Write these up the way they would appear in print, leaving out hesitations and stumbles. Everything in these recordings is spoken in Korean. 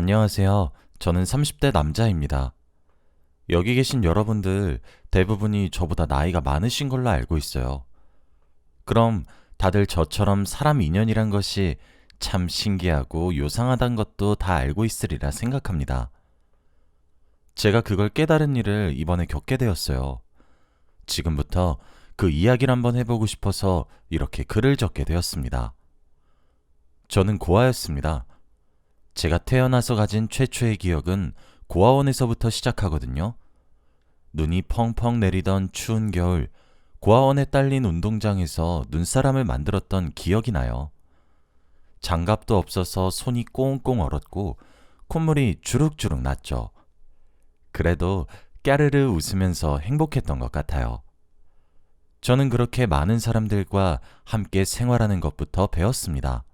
안녕하세요. 저는 30대 남자입니다. 여기 계신 여러분들 대부분이 저보다 나이가 많으신 걸로 알고 있어요. 그럼 다들 저처럼 사람 인연이란 것이 참 신기하고 요상하단 것도 다 알고 있으리라 생각합니다. 제가 그걸 깨달은 일을 이번에 겪게 되었어요. 지금부터 그 이야기를 한번 해보고 싶어서 이렇게 글을 적게 되었습니다. 저는 고아였습니다. 제가 태어나서 가진 최초의 기억은 고아원에서부터 시작하거든요. 눈이 펑펑 내리던 추운 겨울, 고아원에 딸린 운동장에서 눈사람을 만들었던 기억이 나요. 장갑도 없어서 손이 꽁꽁 얼었고 콧물이 주룩주룩 났죠. 그래도 까르르 웃으면서 행복했던 것 같아요. 저는 그렇게 많은 사람들과 함께 생활하는 것부터 배웠습니다.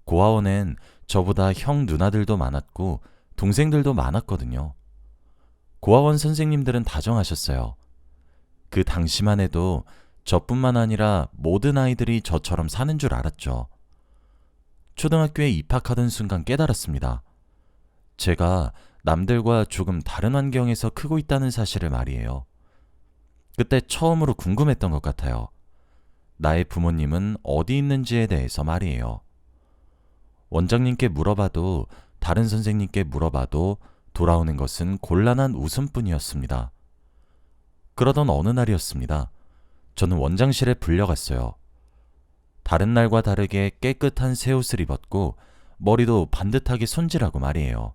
고아원엔 저보다 형 누나들도 많았고 동생들도 많았거든요. 고아원 선생님들은 다정하셨어요. 그 당시만 해도 저뿐만 아니라 모든 아이들이 저처럼 사는 줄 알았죠. 초등학교에 입학하던 순간 깨달았습니다. 제가 남들과 조금 다른 환경에서 크고 있다는 사실을 말이에요. 그때 처음으로 궁금했던 것 같아요. 나의 부모님은 어디 있는지에 대해서 말이에요. 원장님께 물어봐도 다른 선생님께 물어봐도 돌아오는 것은 곤란한 웃음뿐이었습니다. 그러던 어느 날이었습니다. 저는 원장실에 불려갔어요. 다른 날과 다르게 깨끗한 새 옷을 입었고 머리도 반듯하게 손질하고 말이에요.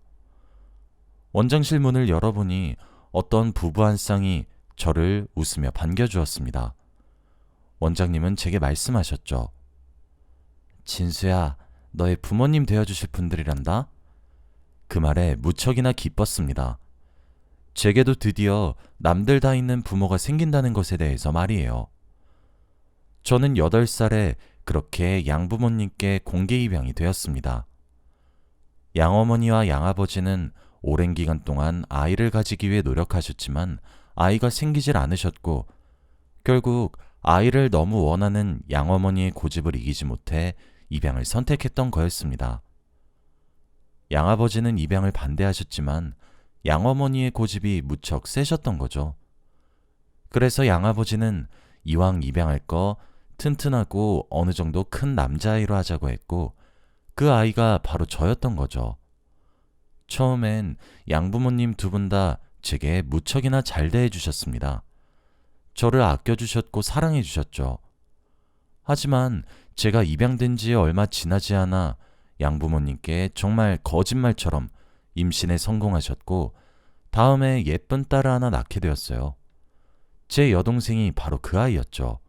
원장실 문을 열어보니 어떤 부부 한 쌍이 저를 웃으며 반겨주었습니다. 원장님은 제게 말씀하셨죠. 진수야, 너의 부모님 되어주실 분들이란다? 그 말에 무척이나 기뻤습니다. 제게도 드디어 남들 다 있는 부모가 생긴다는 것에 대해서 말이에요. 저는 8살에 그렇게 양부모님께 공개 입양이 되었습니다. 양어머니와 양아버지는 오랜 기간 동안 아이를 가지기 위해 노력하셨지만 아이가 생기질 않으셨고 결국 아이를 너무 원하는 양어머니의 고집을 이기지 못해 입양을 선택했던 거였습니다. 양아버지는 입양을 반대하셨지만 양어머니의 고집이 무척 세셨던 거죠. 그래서 양아버지는 이왕 입양할 거 튼튼하고 어느 정도 큰 남자아이로 하자고 했고 그 아이가 바로 저였던 거죠. 처음엔 양부모님 두 분 다 제게 무척이나 잘 대해주셨습니다. 저를 아껴주셨고 사랑해주셨죠. 하지만 제가 입양된 지 얼마 지나지 않아 양부모님께 정말 거짓말처럼 임신에 성공하셨고 다음에 예쁜 딸을 하나 낳게 되었어요. 제 여동생이 바로 그 아이였죠.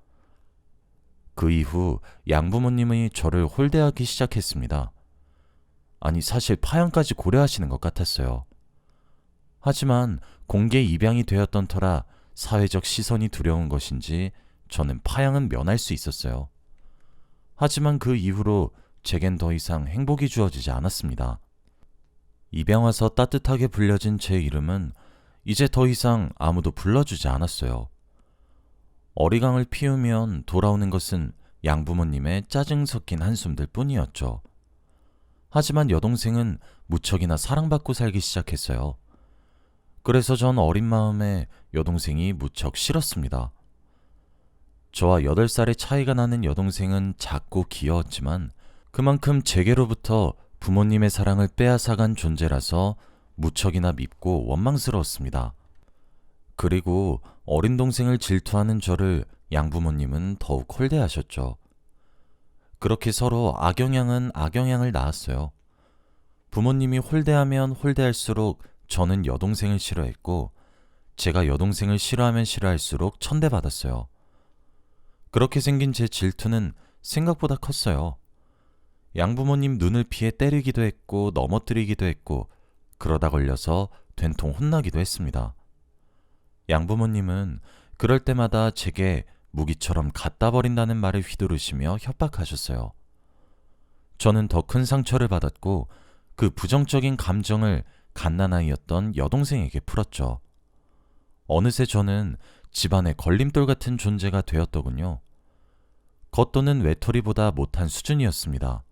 그 이후 양부모님이 저를 홀대하기 시작했습니다. 아니 사실 파양까지 고려하시는 것 같았어요. 하지만 공개 입양이 되었던 터라 사회적 시선이 두려운 것인지 저는 파양은 면할 수 있었어요. 하지만 그 이후로 제겐 더 이상 행복이 주어지지 않았습니다. 입양 와서 따뜻하게 불려진 제 이름은 이제 더 이상 아무도 불러주지 않았어요. 어리광을 피우면 돌아오는 것은 양부모님의 짜증 섞인 한숨들 뿐이었죠. 하지만 여동생은 무척이나 사랑받고 살기 시작했어요. 그래서 전 어린 마음에 여동생이 무척 싫었습니다. 저와 8살의 차이가 나는 여동생은 작고 귀여웠지만 그만큼 제게로부터 부모님의 사랑을 빼앗아간 존재라서 무척이나 밉고 원망스러웠습니다. 그리고 어린 동생을 질투하는 저를 양부모님은 더욱 홀대하셨죠. 그렇게 서로 악영향은 악영향을 낳았어요. 부모님이 홀대하면 홀대할수록 저는 여동생을 싫어했고 제가 여동생을 싫어하면 싫어할수록 천대받았어요. 그렇게 생긴 제 질투는 생각보다 컸어요. 양부모님 눈을 피해 때리기도 했고 넘어뜨리기도 했고 그러다 걸려서 된통 혼나기도 했습니다. 양부모님은 그럴 때마다 제게 무기처럼 갖다 버린다는 말을 휘두르시며 협박하셨어요. 저는 더 큰 상처를 받았고 그 부정적인 감정을 갓난아이였던 여동생에게 풀었죠. 어느새 저는 집안의 걸림돌 같은 존재가 되었더군요. 겉도는 외톨이보다 못한 수준이었습니다.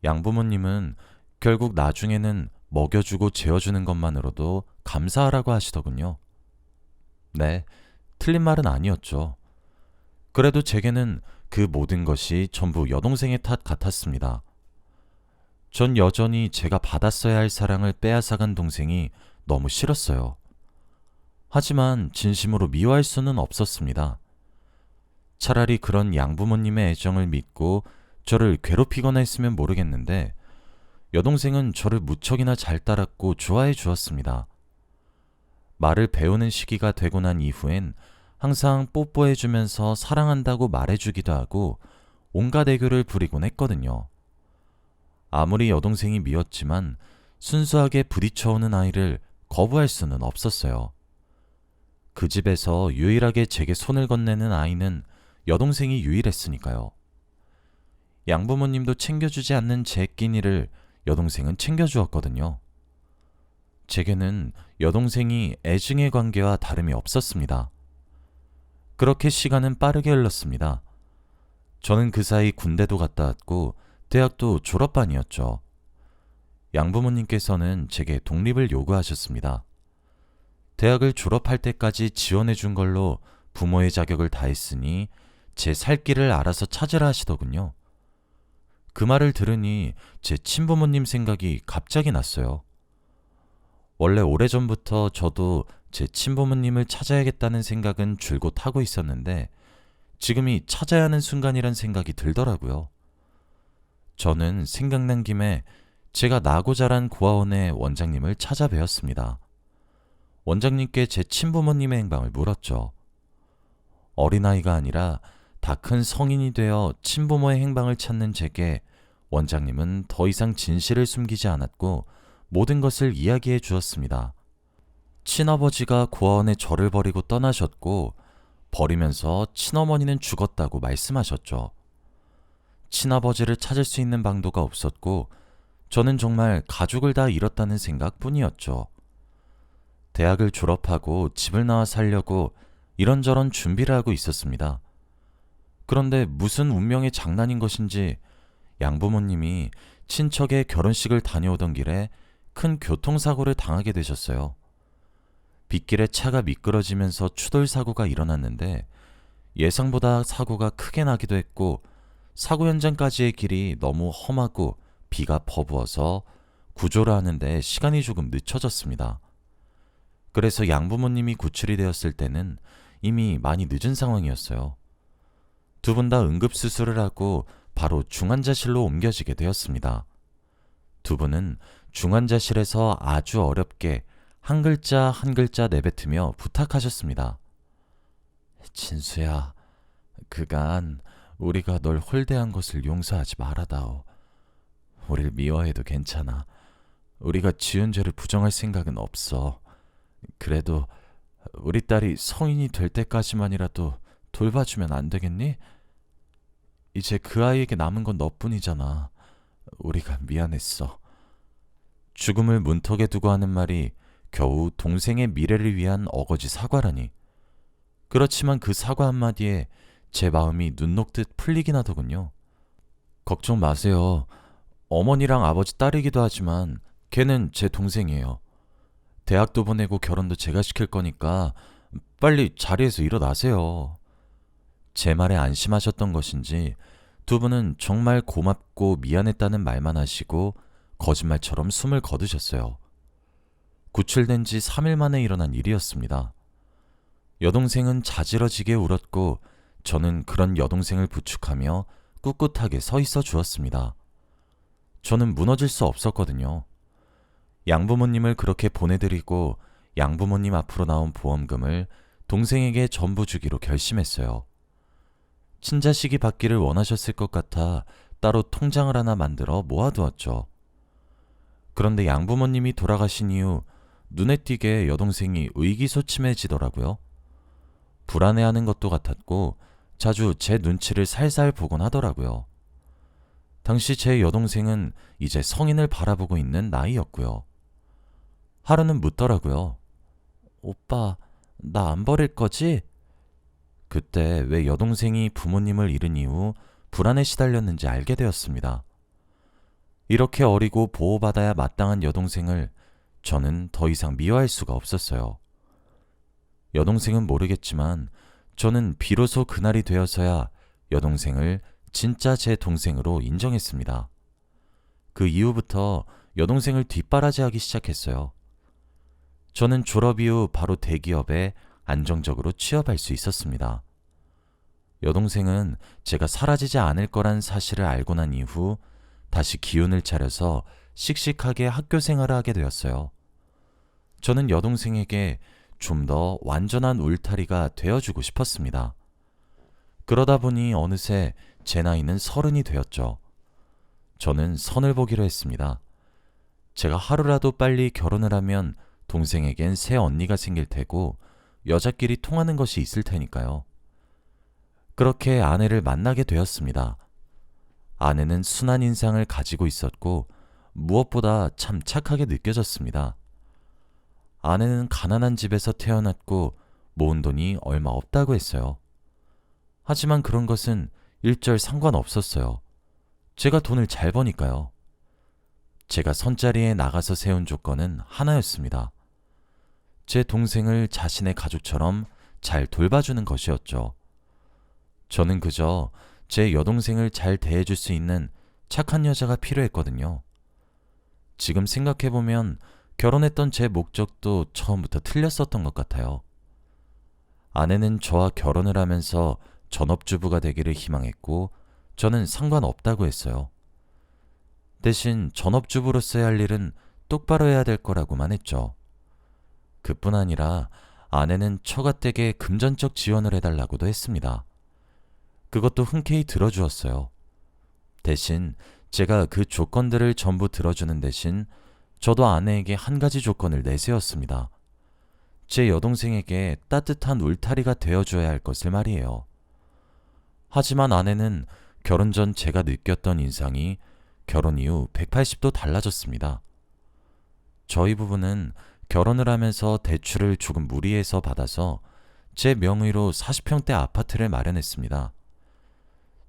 양부모님은 결국 나중에는 먹여주고 재워주는 것만으로도 감사하라고 하시더군요. 네, 틀린 말은 아니었죠. 그래도 제게는 그 모든 것이 전부 여동생의 탓 같았습니다. 전 여전히 제가 받았어야 할 사랑을 빼앗아간 동생이 너무 싫었어요. 하지만 진심으로 미워할 수는 없었습니다. 차라리 그런 양부모님의 애정을 믿고 저를 괴롭히거나 했으면 모르겠는데 여동생은 저를 무척이나 잘 따랐고 좋아해 주었습니다. 말을 배우는 시기가 되고 난 이후엔 항상 뽀뽀해 주면서 사랑한다고 말해주기도 하고 온갖 애교를 부리곤 했거든요. 아무리 여동생이 미웠지만 순수하게 부딪혀오는 아이를 거부할 수는 없었어요. 그 집에서 유일하게 제게 손을 건네는 아이는 여동생이 유일했으니까요. 양부모님도 챙겨주지 않는 제 끼니를 여동생은 챙겨주었거든요. 제게는 여동생이 애증의 관계와 다름이 없었습니다. 그렇게 시간은 빠르게 흘렀습니다. 저는 그 사이 군대도 갔다 왔고 대학도 졸업반이었죠. 양부모님께서는 제게 독립을 요구하셨습니다. 대학을 졸업할 때까지 지원해 준 걸로 부모의 자격을 다했으니 제 살 길을 알아서 찾으라 하시더군요. 그 말을 들으니 제 친부모님 생각이 갑자기 났어요. 원래 오래전부터 저도 제 친부모님을 찾아야겠다는 생각은 줄곧 하고 있었는데 지금이 찾아야 하는 순간이란 생각이 들더라고요. 저는 생각난 김에 제가 나고 자란 고아원의 원장님을 찾아뵈었습니다. 원장님께 제 친부모님의 행방을 물었죠. 어린아이가 아니라 다 큰 성인이 되어 친부모의 행방을 찾는 제게 원장님은 더 이상 진실을 숨기지 않았고 모든 것을 이야기해 주었습니다. 친아버지가 고아원에 저를 버리고 떠나셨고 버리면서 친어머니는 죽었다고 말씀하셨죠. 친아버지를 찾을 수 있는 방도가 없었고 저는 정말 가족을 다 잃었다는 생각뿐이었죠. 대학을 졸업하고 집을 나와 살려고 이런저런 준비를 하고 있었습니다. 그런데 무슨 운명의 장난인 것인지 양부모님이 친척의 결혼식을 다녀오던 길에 큰 교통사고를 당하게 되셨어요. 빗길에 차가 미끄러지면서 추돌 사고가 일어났는데 예상보다 사고가 크게 나기도 했고 사고 현장까지의 길이 너무 험하고 비가 퍼부어서 구조를 하는데 시간이 조금 늦춰졌습니다. 그래서 양부모님이 구출이 되었을 때는 이미 많이 늦은 상황이었어요. 두 분 다 응급수술을 하고 바로 중환자실로 옮겨지게 되었습니다. 두 분은 중환자실에서 아주 어렵게 한 글자 한 글자 내뱉으며 부탁하셨습니다. 진수야, 그간 우리가 널 홀대한 것을 용서하지 말아다오. 우릴 미워해도 괜찮아. 우리가 지은 죄를 부정할 생각은 없어. 그래도 우리 딸이 성인이 될 때까지만이라도 돌봐주면 안 되겠니? 이제 그 아이에게 남은 건 너뿐이잖아. 우리가 미안했어. 죽음을 문턱에 두고 하는 말이 겨우 동생의 미래를 위한 어거지 사과라니. 그렇지만 그 사과 한마디에 제 마음이 눈 녹듯 풀리긴 하더군요. 걱정 마세요. 어머니랑 아버지 딸이기도 하지만 걔는 제 동생이에요. 대학도 보내고 결혼도 제가 시킬 거니까 빨리 자리에서 일어나세요. 제 말에 안심하셨던 것인지 두 분은 정말 고맙고 미안했다는 말만 하시고 거짓말처럼 숨을 거두셨어요. 구출된 지 3일 만에 일어난 일이었습니다. 여동생은 자지러지게 울었고 저는 그런 여동생을 부축하며 꿋꿋하게 서 있어 주었습니다. 저는 무너질 수 없었거든요. 양부모님을 그렇게 보내드리고 양부모님 앞으로 나온 보험금을 동생에게 전부 주기로 결심했어요. 친자식이 받기를 원하셨을 것 같아 따로 통장을 하나 만들어 모아두었죠. 그런데 양부모님이 돌아가신 이후 눈에 띄게 여동생이 의기소침해지더라고요. 불안해하는 것도 같았고 자주 제 눈치를 살살 보곤 하더라고요. 당시 제 여동생은 이제 성인을 바라보고 있는 나이였고요. 하루는 묻더라고요. 오빠, 나 안 버릴 거지? 그때 왜 여동생이 부모님을 잃은 이후 불안에 시달렸는지 알게 되었습니다. 이렇게 어리고 보호받아야 마땅한 여동생을 저는 더 이상 미워할 수가 없었어요. 여동생은 모르겠지만 저는 비로소 그날이 되어서야 여동생을 진짜 제 동생으로 인정했습니다. 그 이후부터 여동생을 뒷바라지하기 시작했어요. 저는 졸업 이후 바로 대기업에 안정적으로 취업할 수 있었습니다. 여동생은 제가 사라지지 않을 거란 사실을 알고 난 이후 다시 기운을 차려서 씩씩하게 학교 생활을 하게 되었어요. 저는 여동생에게 좀 더 완전한 울타리가 되어주고 싶었습니다. 그러다 보니 어느새 제 나이는 30이 되었죠. 저는 선을 보기로 했습니다. 제가 하루라도 빨리 결혼을 하면 동생에겐 새 언니가 생길 테고 여자끼리 통하는 것이 있을 테니까요. 그렇게 아내를 만나게 되었습니다. 아내는 순한 인상을 가지고 있었고 무엇보다 참 착하게 느껴졌습니다. 아내는 가난한 집에서 태어났고 모은 돈이 얼마 없다고 했어요. 하지만 그런 것은 일절 상관없었어요. 제가 돈을 잘 버니까요. 제가 선자리에 나가서 세운 조건은 하나였습니다. 제 동생을 자신의 가족처럼 잘 돌봐주는 것이었죠. 저는 그저 제 여동생을 잘 대해줄 수 있는 착한 여자가 필요했거든요. 지금 생각해보면 결혼했던 제 목적도 처음부터 틀렸었던 것 같아요. 아내는 저와 결혼을 하면서 전업주부가 되기를 희망했고 저는 상관없다고 했어요. 대신 전업주부로서의 할 일은 똑바로 해야 될 거라고만 했죠. 그뿐 아니라 아내는 처가댁에 금전적 지원을 해달라고도 했습니다. 그것도 흔쾌히 들어주었어요. 대신 제가 그 조건들을 전부 들어주는 대신 저도 아내에게 한 가지 조건을 내세웠습니다. 제 여동생에게 따뜻한 울타리가 되어줘야 할 것을 말이에요. 하지만 아내는 결혼 전 제가 느꼈던 인상이 결혼 이후 180도 달라졌습니다. 저희 부부는 결혼을 하면서 대출을 조금 무리해서 받아서 제 명의로 40평대 아파트를 마련했습니다.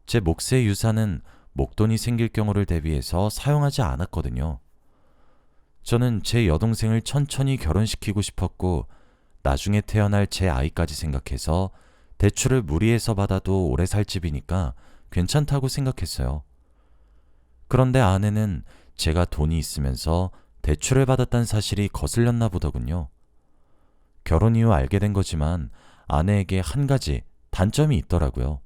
제 몫의 유산은 목돈이 생길 경우를 대비해서 사용하지 않았거든요. 저는 제 여동생을 천천히 결혼시키고 싶었고 나중에 태어날 제 아이까지 생각해서 대출을 무리해서 받아도 오래 살 집이니까 괜찮다고 생각했어요. 그런데 아내는 제가 돈이 있으면서 대출을 받았다는 사실이 거슬렸나 보더군요. 결혼 이후 알게 된 거지만 아내에게 한 가지 단점이 있더라고요.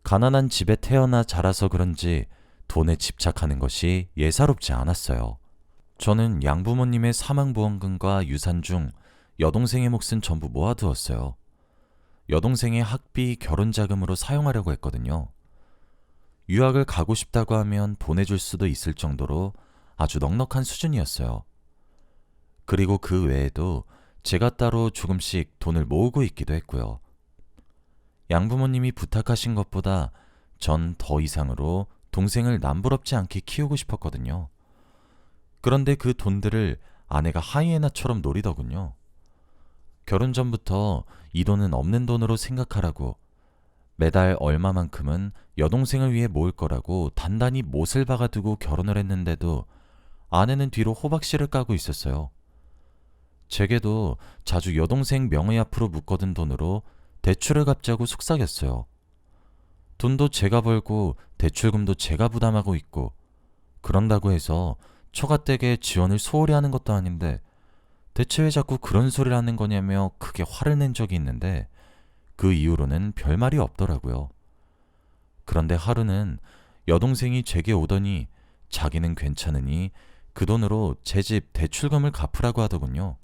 가난한 집에 태어나 자라서 그런지 돈에 집착하는 것이 예사롭지 않았어요. 저는 양부모님의 사망보험금과 유산 중 여동생의 몫은 전부 모아두었어요. 여동생의 학비, 결혼자금으로 사용하려고 했거든요. 유학을 가고 싶다고 하면 보내줄 수도 있을 정도로 아주 넉넉한 수준이었어요. 그리고 그 외에도 제가 따로 조금씩 돈을 모으고 있기도 했고요. 양부모님이 부탁하신 것보다 전 더 이상으로 동생을 남부럽지 않게 키우고 싶었거든요. 그런데 그 돈들을 아내가 하이에나처럼 노리더군요. 결혼 전부터 이 돈은 없는 돈으로 생각하라고 매달 얼마만큼은 여동생을 위해 모을 거라고 단단히 못을 박아두고 결혼을 했는데도 아내는 뒤로 호박씨를 까고 있었어요. 제게도 자주 여동생 명의 앞으로 묶어둔 돈으로 대출을 갚자고 속삭였어요. 돈도 제가 벌고 대출금도 제가 부담하고 있고 그런다고 해서 처가댁에 지원을 소홀히 하는 것도 아닌데 대체 왜 자꾸 그런 소리를 하는 거냐며 크게 화를 낸 적이 있는데 그 이후로는 별말이 없더라고요. 그런데 하루는 여동생이 제게 오더니 자기는 괜찮으니 그 돈으로 제 집 대출금을 갚으라고 하더군요.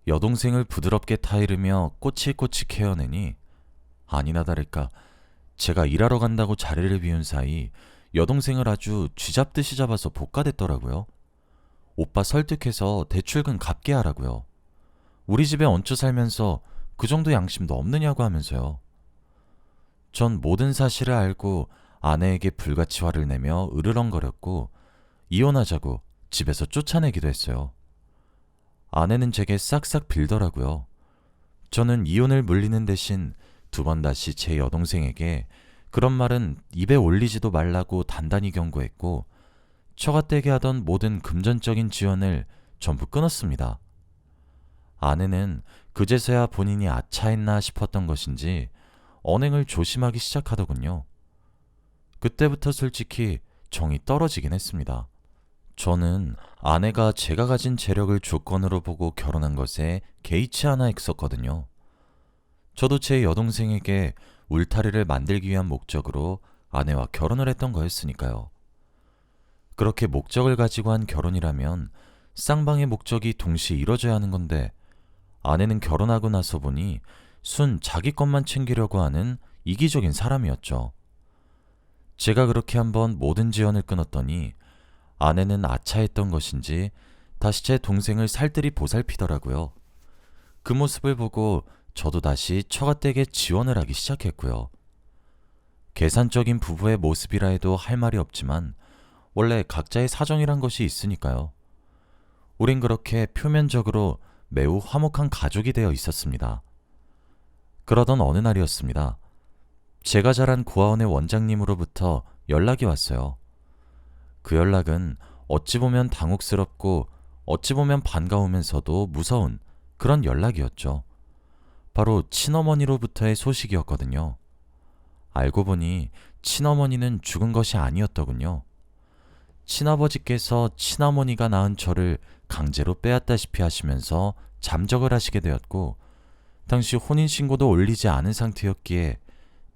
여동생을 부드럽게 타이르며 꼬치꼬치 케어내니 아니나 다를까 제가 일하러 간다고 자리를 비운 사이 여동생을 아주 쥐잡듯이 잡아서 볶아댔더라고요. 오빠 설득해서 대출금 갚게 하라고요. 우리 집에 얹혀 살면서 그 정도 양심도 없느냐고 하면서요. 전 모든 사실을 알고 아내에게 불같이 화를 내며 으르렁거렸고 이혼하자고 집에서 쫓아내기도 했어요. 아내는 제게 싹싹 빌더라고요. 저는 이혼을 물리는 대신 두 번 다시 제 여동생에게 그런 말은 입에 올리지도 말라고 단단히 경고했고 처가댁에 하던 모든 금전적인 지원을 전부 끊었습니다. 아내는 그제서야 본인이 아차했나 싶었던 것인지 언행을 조심하기 시작하더군요. 그때부터 솔직히 정이 떨어지긴 했습니다. 저는 아내가 제가 가진 재력을 조건으로 보고 결혼한 것에 개의치 않아 했었거든요. 저도 제 여동생에게 울타리를 만들기 위한 목적으로 아내와 결혼을 했던 거였으니까요. 그렇게 목적을 가지고 한 결혼이라면 쌍방의 목적이 동시에 이뤄져야 하는 건데 아내는 결혼하고 나서 보니 순 자기 것만 챙기려고 하는 이기적인 사람이었죠. 제가 그렇게 한번 모든 지원을 끊었더니 아내는 아차했던 것인지 다시 제 동생을 살뜰히 보살피더라고요. 그 모습을 보고 저도 다시 처가댁에 지원을 하기 시작했고요. 계산적인 부부의 모습이라 해도 할 말이 없지만 원래 각자의 사정이란 것이 있으니까요. 우린 그렇게 표면적으로 매우 화목한 가족이 되어 있었습니다. 그러던 어느 날이었습니다. 제가 자란 고아원의 원장님으로부터 연락이 왔어요. 그 연락은 어찌 보면 당혹스럽고 어찌 보면 반가우면서도 무서운 그런 연락이었죠. 바로 친어머니로부터의 소식이었거든요. 알고 보니 친어머니는 죽은 것이 아니었더군요. 친아버지께서 친어머니가 낳은 저를 강제로 빼앗다시피 하시면서 잠적을 하시게 되었고 당시 혼인신고도 올리지 않은 상태였기에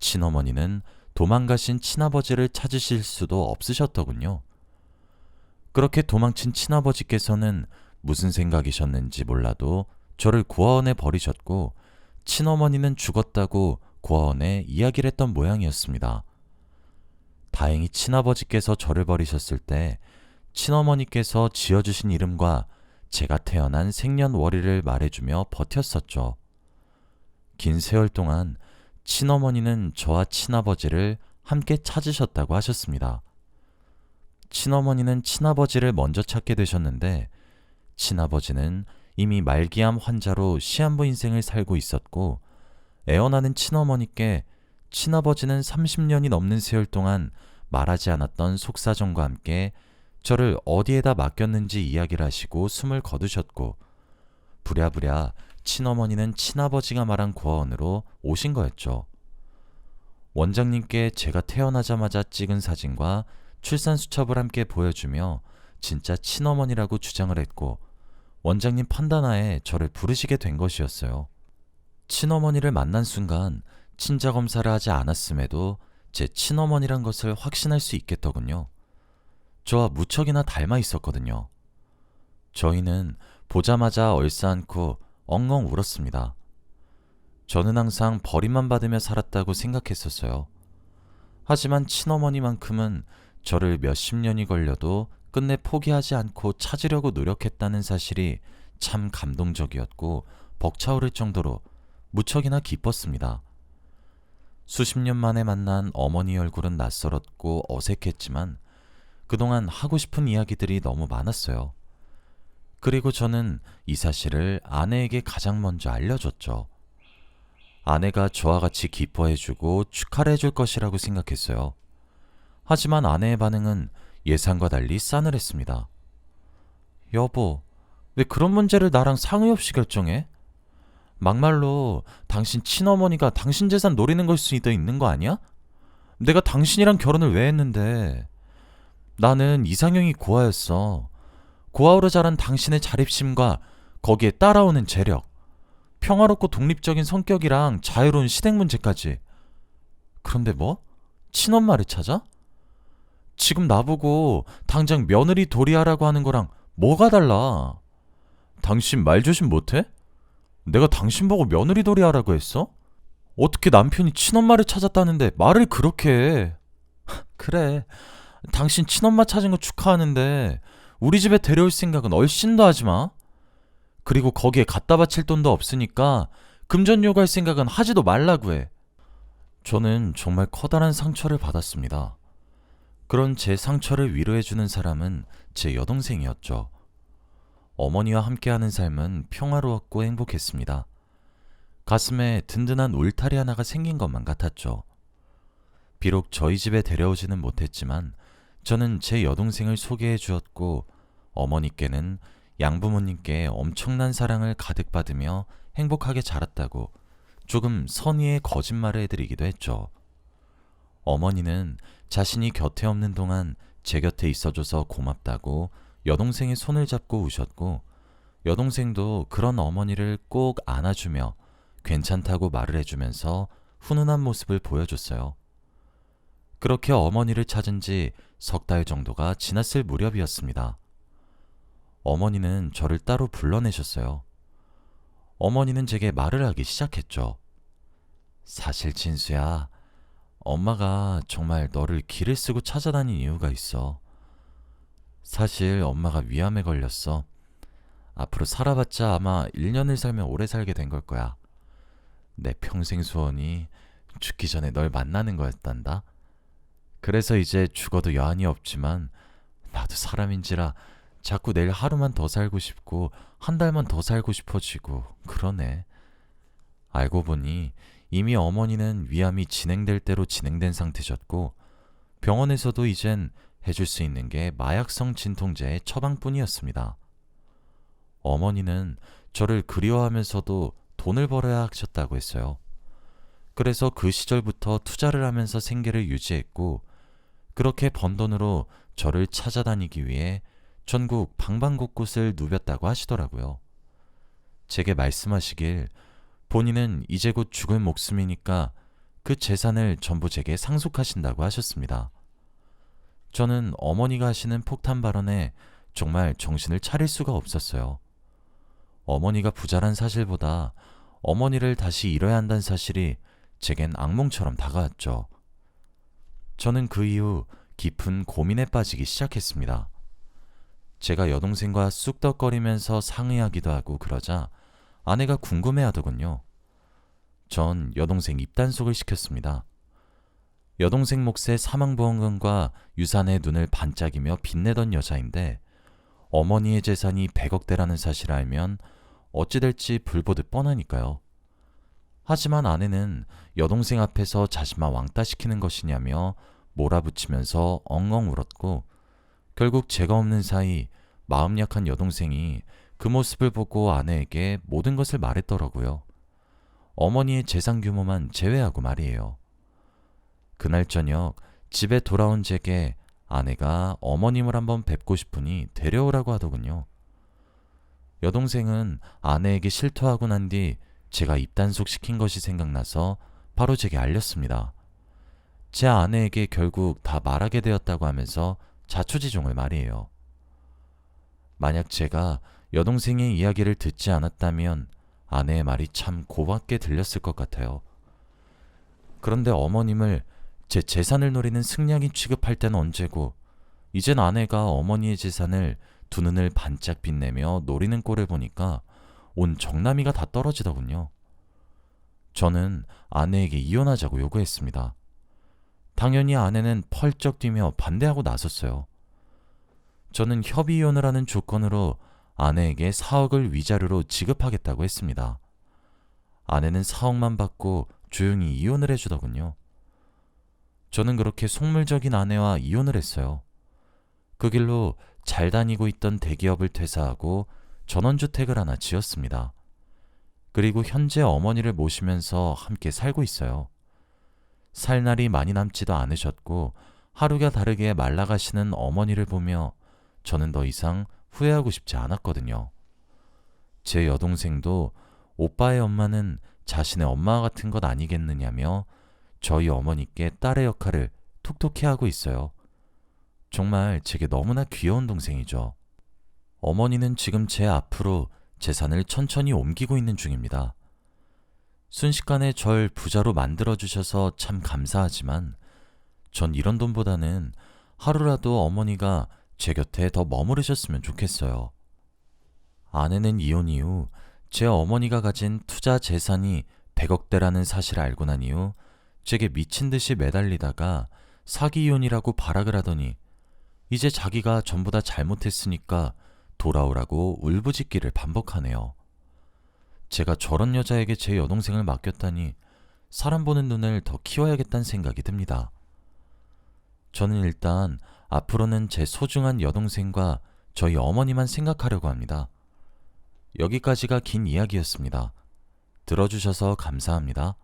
친어머니는 도망가신 친아버지를 찾으실 수도 없으셨더군요. 그렇게 도망친 친아버지께서는 무슨 생각이셨는지 몰라도 저를 고아원에 버리셨고 친어머니는 죽었다고 고아원에 이야기를 했던 모양이었습니다. 다행히 친아버지께서 저를 버리셨을 때 친어머니께서 지어주신 이름과 제가 태어난 생년월일을 말해주며 버텼었죠. 긴 세월 동안 친어머니는 저와 친아버지를 함께 찾으셨다고 하셨습니다. 친어머니는 친아버지를 먼저 찾게 되셨는데 친아버지는 이미 말기암 환자로 시한부 인생을 살고 있었고 애원하는 친어머니께 친아버지는 30년이 넘는 세월 동안 말하지 않았던 속사정과 함께 저를 어디에다 맡겼는지 이야기를 하시고 숨을 거두셨고 부랴부랴 친어머니는 친아버지가 말한 고아원으로 오신 거였죠. 원장님께 제가 태어나자마자 찍은 사진과 출산 수첩을 함께 보여주며 진짜 친어머니라고 주장을 했고 원장님 판단하에 저를 부르시게 된 것이었어요. 친어머니를 만난 순간 친자 검사를 하지 않았음에도 제 친어머니란 것을 확신할 수 있겠더군요. 저와 무척이나 닮아 있었거든요. 저희는 보자마자 얼싸안고 엉엉 울었습니다. 저는 항상 버림만 받으며 살았다고 생각했었어요. 하지만 친어머니만큼은 저를 몇십 년이 걸려도 끝내 포기하지 않고 찾으려고 노력했다는 사실이 참 감동적이었고 벅차오를 정도로 무척이나 기뻤습니다. 수십 년 만에 만난 어머니 얼굴은 낯설었고 어색했지만 그동안 하고 싶은 이야기들이 너무 많았어요. 그리고 저는 이 사실을 아내에게 가장 먼저 알려줬죠. 아내가 저와 같이 기뻐해주고 축하를 해줄 것이라고 생각했어요. 하지만 아내의 반응은 예상과 달리 싸늘했습니다. 여보, 왜 그런 문제를 나랑 상의 없이 결정해? 막말로 당신 친어머니가 당신 재산 노리는 걸 수도 있는 거 아니야? 내가 당신이랑 결혼을 왜 했는데? 나는 이상형이 고아였어. 고아로 자란 당신의 자립심과 거기에 따라오는 재력, 평화롭고 독립적인 성격이랑 자유로운 시댁 문제까지. 그런데 뭐? 친엄마를 찾아? 지금 나보고 당장 며느리 도리하라고 하는 거랑 뭐가 달라? 당신 말 조심 못해? 내가 당신 보고 며느리 도리하라고 했어? 어떻게 남편이 친엄마를 찾았다는데 말을 그렇게 해? 그래, 당신 친엄마 찾은 거 축하하는데 우리 집에 데려올 생각은 얼씬도 하지 마. 그리고 거기에 갖다 바칠 돈도 없으니까 금전 요구할 생각은 하지도 말라고 해. 저는 정말 커다란 상처를 받았습니다. 그런 제 상처를 위로해주는 사람은 제 여동생이었죠. 어머니와 함께하는 삶은 평화로웠고 행복했습니다. 가슴에 든든한 울타리 하나가 생긴 것만 같았죠. 비록 저희 집에 데려오지는 못했지만 저는 제 여동생을 소개해 주었고 어머니께는 양부모님께 엄청난 사랑을 가득 받으며 행복하게 자랐다고 조금 선의의 거짓말을 해드리기도 했죠. 어머니는 자신이 곁에 없는 동안 제 곁에 있어줘서 고맙다고 여동생의 손을 잡고 우셨고, 여동생도 그런 어머니를 꼭 안아주며 괜찮다고 말을 해주면서 훈훈한 모습을 보여줬어요. 그렇게 어머니를 찾은 지 석 달 정도가 지났을 무렵이었습니다. 어머니는 저를 따로 불러내셨어요. 어머니는 제게 말을 하기 시작했죠. 사실 진수야, 엄마가 정말 너를 길을 쓰고 찾아다닌 이유가 있어. 사실 엄마가 위암에 걸렸어. 앞으로 살아봤자 아마 1년을 살면 오래 살게 된 걸 거야. 내 평생 소원이 죽기 전에 널 만나는 거였단다. 그래서 이제 죽어도 여한이 없지만 나도 사람인지라 자꾸 내일 하루만 더 살고 싶고 한 달만 더 살고 싶어지고 그러네. 알고 보니 이미 어머니는 위암이 진행될 대로 진행된 상태셨고, 병원에서도 이젠 해줄 수 있는 게 마약성 진통제의 처방뿐이었습니다. 어머니는 저를 그리워하면서도 돈을 벌어야 하셨다고 했어요. 그래서 그 시절부터 투자를 하면서 생계를 유지했고, 그렇게 번 돈으로 저를 찾아다니기 위해 전국 방방곳곳을 누볐다고 하시더라고요. 제게 말씀하시길 본인은 이제 곧 죽을 목숨이니까 그 재산을 전부 제게 상속하신다고 하셨습니다. 저는 어머니가 하시는 폭탄 발언에 정말 정신을 차릴 수가 없었어요. 어머니가 부자란 사실보다 어머니를 다시 잃어야 한다는 사실이 제겐 악몽처럼 다가왔죠. 저는 그 이후 깊은 고민에 빠지기 시작했습니다. 제가 여동생과 쑥덕거리면서 상의하기도 하고 그러자 아내가 궁금해하더군요. 전 여동생 입단속을 시켰습니다. 여동생 몫의 사망보험금과 유산의 눈을 반짝이며 빛내던 여자인데 어머니의 재산이 100억대라는 사실을 알면 어찌 될지 불보듯 뻔하니까요. 하지만 아내는 여동생 앞에서 자신만 왕따시키는 것이냐며 몰아붙이면서 엉엉 울었고, 결국 제가 없는 사이 마음 약한 여동생이 그 모습을 보고 아내에게 모든 것을 말했더라고요. 어머니의 재산 규모만 제외하고 말이에요. 그날 저녁 집에 돌아온 제게 아내가 어머님을 한번 뵙고 싶으니 데려오라고 하더군요. 여동생은 아내에게 실토하고 난 뒤 제가 입단속 시킨 것이 생각나서 바로 제게 알렸습니다. 제 아내에게 결국 다 말하게 되었다고 하면서 자초지종을 말이에요. 만약 제가 여동생의 이야기를 듣지 않았다면 아내의 말이 참 고맙게 들렸을 것 같아요. 그런데 어머님을 제 재산을 노리는 승냥이 취급할 때는 언제고, 이젠 아내가 어머니의 재산을 두 눈을 반짝 빛내며 노리는 꼴을 보니까 온 정남이가 다 떨어지더군요. 저는 아내에게 이혼하자고 요구했습니다. 당연히 아내는 펄쩍 뛰며 반대하고 나섰어요. 저는 협의 이혼을 하는 조건으로 아내에게 4억을 위자료로 지급하겠다고 했습니다. 아내는 4억만 받고 조용히 이혼을 해주더군요. 저는 그렇게 속물적인 아내와 이혼을 했어요. 그 길로 잘 다니고 있던 대기업을 퇴사하고 전원주택을 하나 지었습니다. 그리고 현재 어머니를 모시면서 함께 살고 있어요. 살 날이 많이 남지도 않으셨고 하루가 다르게 말라가시는 어머니를 보며 저는 더 이상 후회하고 싶지 않았거든요. 제 여동생도 오빠의 엄마는 자신의 엄마와 같은 것 아니겠느냐며 저희 어머니께 딸의 역할을 톡톡히 하고 있어요. 정말 제게 너무나 귀여운 동생이죠. 어머니는 지금 제 앞으로 재산을 천천히 옮기고 있는 중입니다. 순식간에 절 부자로 만들어주셔서 참 감사하지만 전 이런 돈보다는 하루라도 어머니가 제 곁에 더 머무르셨으면 좋겠어요. 아내는 이혼 이후 제 어머니가 가진 투자 재산이 100억대라는 사실을 알고 난 이후 제게 미친 듯이 매달리다가 사기 이혼이라고 발악을 하더니 이제 자기가 전부 다 잘못했으니까 돌아오라고 울부짖기를 반복하네요. 제가 저런 여자에게 제 여동생을 맡겼다니 사람 보는 눈을 더 키워야겠다는 생각이 듭니다. 저는 일단 앞으로는 제 소중한 여동생과 저희 어머니만 생각하려고 합니다. 여기까지가 긴 이야기였습니다. 들어주셔서 감사합니다.